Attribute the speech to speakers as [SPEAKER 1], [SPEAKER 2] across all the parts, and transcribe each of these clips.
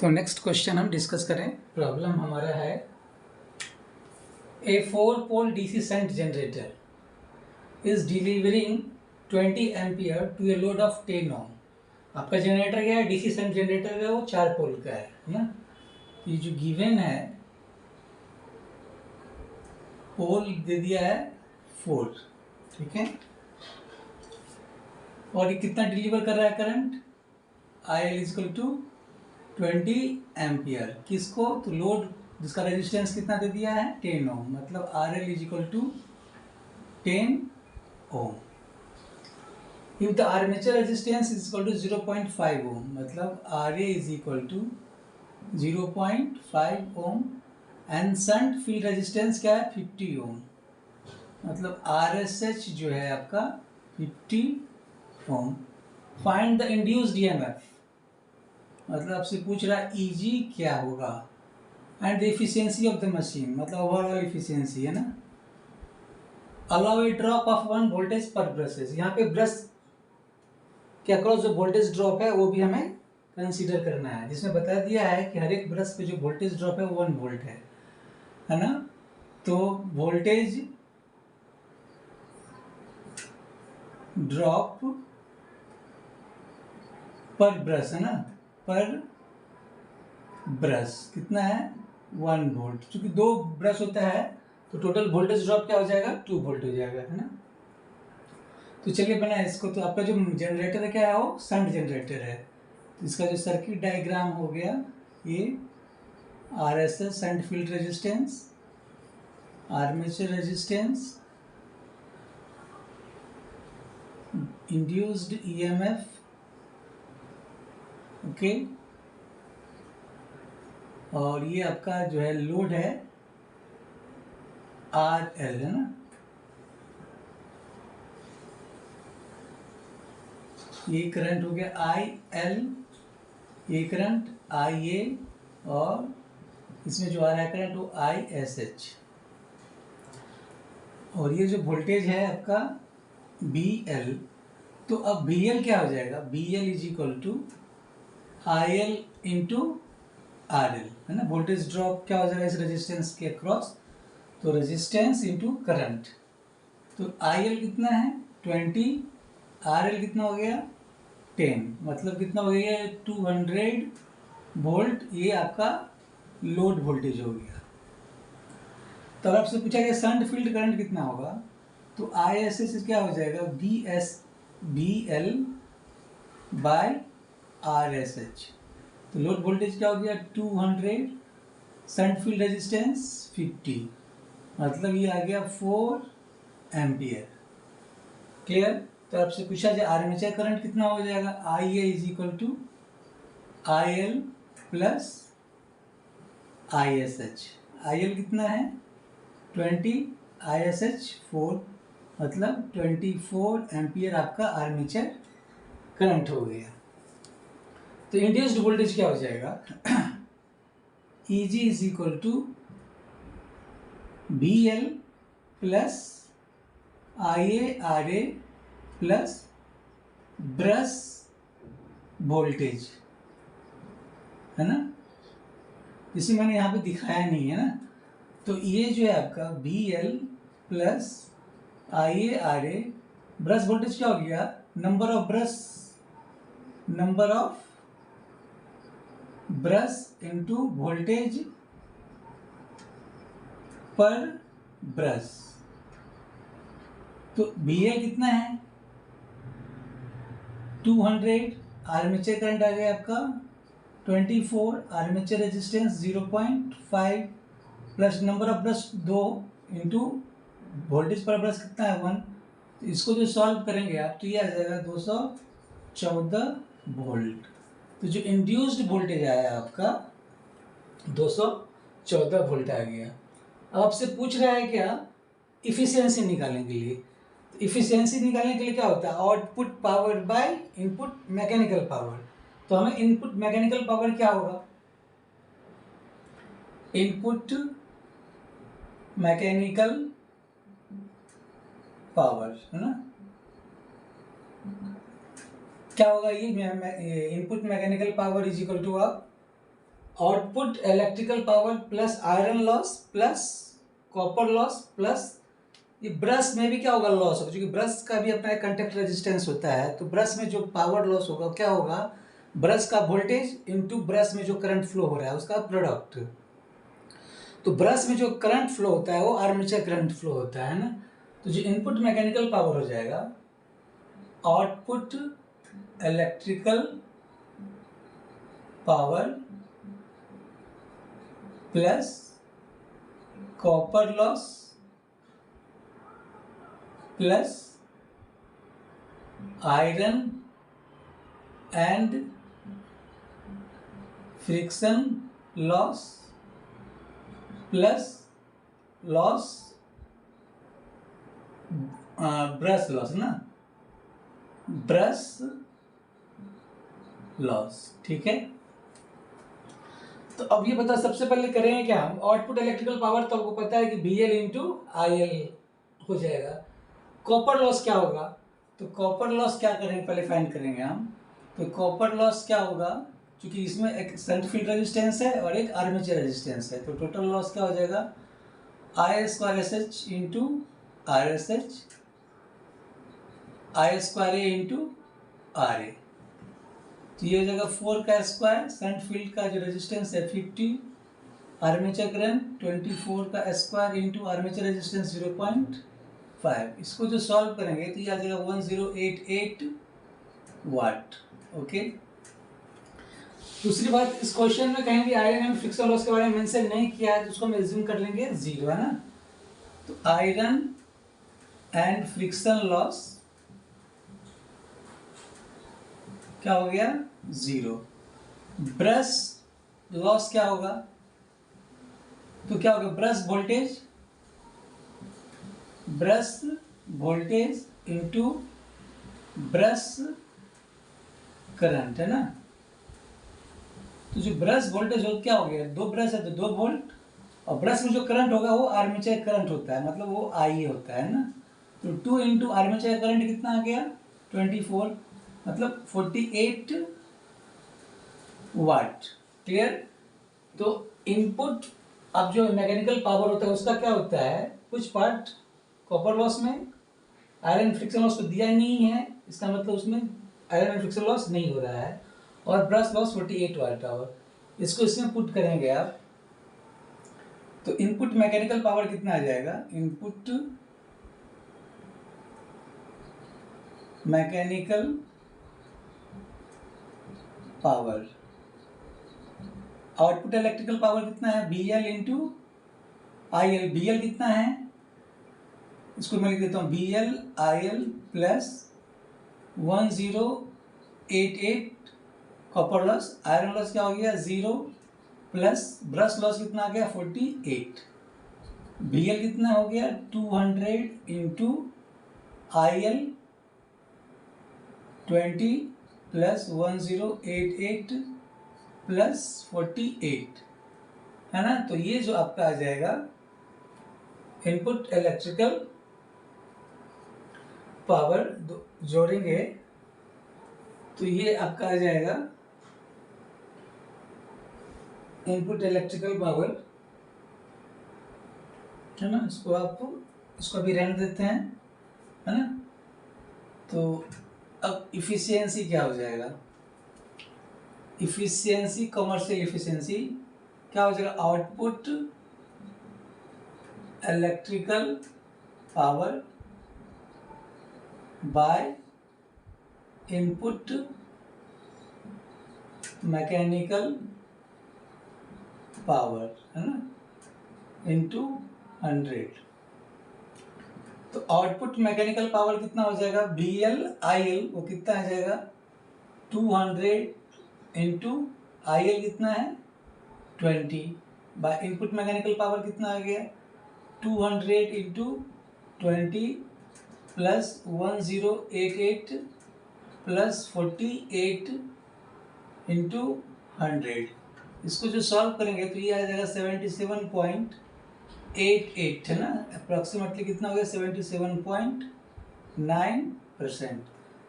[SPEAKER 1] तो next question हम discuss करें। प्रॉब्लम हमारा है a four pole DC shunt generator is delivering 20 ampere to a load of 10 ohm. आपका जनरेटर क्या है? डीसी शंट जनरेटर है, वो 4 पोल का है ना। ये जो गिवन है पोल दे दिया है 4, ठीक है। और ये कितना डिलीवर कर रहा है current? IL is equal to 20 ampere. किसको? तो लोड जिसका रेजिस्टेंस कितना दे दिया है 10 ओम, मतलब RL is equal to 10 ohm. If the armature resistance is equal to 0.5 ohm, मतलब RA is equal to 0.5 ohm and shunt field resistance क्या है 50 ओम, मतलब RSH जो है आपका 50 ओम। फाइंड द इंड्यूस्ड EMF, मतलब आपसे पूछ रहा है EG क्या होगा and the efficiency of the machine, मतलब ओवरऑल एफिशिएंसी है ना। Allow A drop of 1 voltage पर ब्रशेस, यहाँ पे ब्रश के अक्रॉस जो वोल्टेज ड्रॉप है वो भी हमें कंसीडर करना है, जिसमें बता दिया है कि हर एक ब्रश पे जो वोल्टेज ड्रॉप है वो 1 वोल्ट है ना। तो वोल्टेज ड्रॉप पर ब्रश है ना, पर ब्रश कितना है 1 वोल्ट। क्योंकि 2 ब्रश होता है तो टोटल वोल्टेज ड्रॉप क्या हो जाएगा 2 वोल्ट हो जाएगा, है ना। तो चलिए बना इसको। तो आपका जो जनरेटर है क्या है वो शंट जनरेटर है। तो इसका जो सर्किट डायग्राम हो गया ये RSS shunt field resistance, armature resistance, induced EMF, okay. और ये आपका जो है लोड है RL, है ना। ये करंट हो गया IL, ये करंट IA, और इसमें जो आ रहा है करंट वो ISH। और ये जो वोल्टेज है आपका BL, तो अब BL क्या हो जाएगा? BL is equal to IL into RL, है ना। वोल्टेज ड्रॉप क्या हो जाएगा इस रेजिस्टेंस के अक्रॉस? तो रेजिस्टेंस इंटू करंट। तो IL कितना है 20, RL कितना हो गया 10, मतलब कितना हो गया 200 वोल्ट। ये आपका लोड वोल्टेज हो गया। तब आपसे पूछा गया शंट फील्ड करंट कितना होगा? तो ISS क्या हो जाएगा BL बाय RSH। तो लोड वोल्टेज क्या हो गया 200, शंट फील्ड रेजिस्टेंस 50, मतलब ये आ गया 4 एम्पियर। क्लियर? तो आपसे पूछा जाए आर्मेचर करंट कितना हो जाएगा? IA is equal to IL plus ISH। IL कितना है 20, ISH 4, मतलब 24 एम्पियर आपका आर्मेचर करंट हो गया। तो इंड्यूस्ड वोल्टेज क्या हो जाएगा? EG is equal to BL plus IARA plus brush voltage, है ना, जिसे मैंने यहाँ पे दिखाया नहीं है ना। तो ये जो है आपका BL plus IARA, brush voltage क्या हो गया? Number of brush into voltage पर ब्रश। तो BL कितना है 200, आर्मेचर करंट आ गया आपका 24, armature resistance 0.5 plus number of brush 2 into voltage पर ब्रश कितना है 1। तो इसको जो सॉल्व करेंगे आप तो ये आ जाएगा 214 वोल्ट। तो जो इंड्यूस्ड वोल्टेज आया आपका 214 वोल्ट आ गया। अब आपसे पूछ रहा है क्या इफिशियंसी निकालने के लिए। तो इफिशियंसी निकालने के लिए क्या होता है? Output power by input mechanical power. तो हमें इनपुट मैकेनिकल पावर क्या होगा? इनपुट मैकेनिकल पावर, है ना, क्या होगा ये input mechanical power is equal to आप output electrical power plus iron loss plus copper loss plus ये ब्रश में भी क्या होगा, लॉस होगा, क्योंकि ब्रश का भी अपना एक कंडक्ट रेजिस्टेंस होता है। तो ब्रश में जो पावर लॉस होगा क्या होगा, ब्रश का वोल्टेज इनटू ब्रश में जो करंट फ्लो हो रहा है उसका प्रोडक्ट। तो ब्रश में जो करंट फ्लो होता है वो आर्मेचर करंट फ्लो होता है ना। तो जो इनपुट मैकेनिकल पावर हो जाएगा output electrical power plus copper loss plus iron and friction loss plus loss brush loss ना, ब्रश लॉस। ठीक है, तो अब ये बता, सबसे पहले करेंगे क्या हम, आउटपुट इलेक्ट्रिकल पावर तो आपको पता है कि BL इंटू IL हो जाएगा। कॉपर लॉस क्या होगा, तो कॉपर लॉस क्या करेंगे, पहले फाइंड करेंगे हम। तो कॉपर लॉस क्या होगा, क्योंकि इसमें एक शंट फील्ड रेजिस्टेंस है और एक आर्मेचर रेजिस्टेंस है, तो टोटल लॉस क्या हो जाएगा I² into RSH I² into RA। तो ये हो जाएगा 4 का स्क्वायर, शंट फील्ड का जो रेजिस्टेंस है 50, आर्मेचर करंट 24 का स्क्वायर इंटू आर्मेचर रेजिस्टेंस 0.5। इसको जो सॉल्व करेंगे तो ये आ जाएगा 1088 वाट। ओके, दूसरी बात, इस क्वेश्चन में कहीं भी आयरन एंड फ्रिक्शन लॉस के बारे में मेंशन नहीं किया है, तो उसको हम एज्यूम कर लेंगे 0, है ना। तो आयरन एंड फ्रिक्शन लॉस क्या हो गया 0। ब्रश लॉस क्या होगा, तो क्या होगा brush voltage into brush current, है ना। तो जो ब्रश वोल्टेज हो क्या हो गया, 2 ब्रश है तो 2 वोल्ट, और ब्रश में जो करंट होगा वो आर्मेचर करंट होता है, मतलब वो I होता है ना। तो 2 इंटू आर्मेचर करंट कितना आ गया 24, मतलब 48 वाट। क्लियर। तो इनपुट, अब जो मैकेनिकल पावर होता है उसका क्या होता है, कुछ पार्ट कॉपर लॉस में, आयरन फ्रिक्शन लॉस को दिया नहीं है, इसका मतलब उसमें आयरन फ्रिक्शन लॉस नहीं हो रहा है, और ब्रश लॉस 48 वाट आवर। इसको इसमें पुट करेंगे आप, तो इनपुट मैकेनिकल पावर कितना आ जाएगा, input mechanical power, output electrical power कितना है BL इंटू IL। BL कितना है, इसको मैं लिख देता हूँ BL IL plus 1088 copper loss, iron loss क्या हो गया 0, प्लस ब्रश लॉस कितना आ गया 48। BL कितना हो गया 200 इंटू IL 20 प्लस 1088 प्लस 48, है ना। तो ये जो आपका आ जाएगा इनपुट इलेक्ट्रिकल पावर जोड़ेंगे तो ये आपका आ जाएगा इनपुट इलेक्ट्रिकल पावर, है ना। इसको अभी रहने देते हैं, है ना। तो अब इफिशियंसी क्या हो जाएगा, इफिशियंसी, कमर्शियल इफिशियंसी क्या हो जाएगा, output electrical power by input mechanical power, है ना, इंटू 100। तो आउटपुट मैकेनिकल पावर कितना हो जाएगा BL IL, वो कितना आ जाएगा 200 इंटू IL कितना है 20, बाय इनपुट मैकेनिकल पावर कितना आ गया 200 इंटू 20 प्लस 1088 प्लस 48 इंटू 100। इसको जो सॉल्व करेंगे तो ये आ जाएगा 77.88, है ना। अप्रॉक्सीमेटली कितना हो गया 77.9%।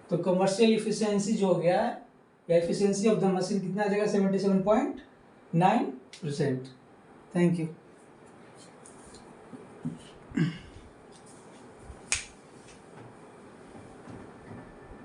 [SPEAKER 1] तो कमर्शियल इफिशियंसी जो हो गया या इफिशियंसी ऑफ द मशीन कितना आ जाएगा 77.9। 9%. Thank you.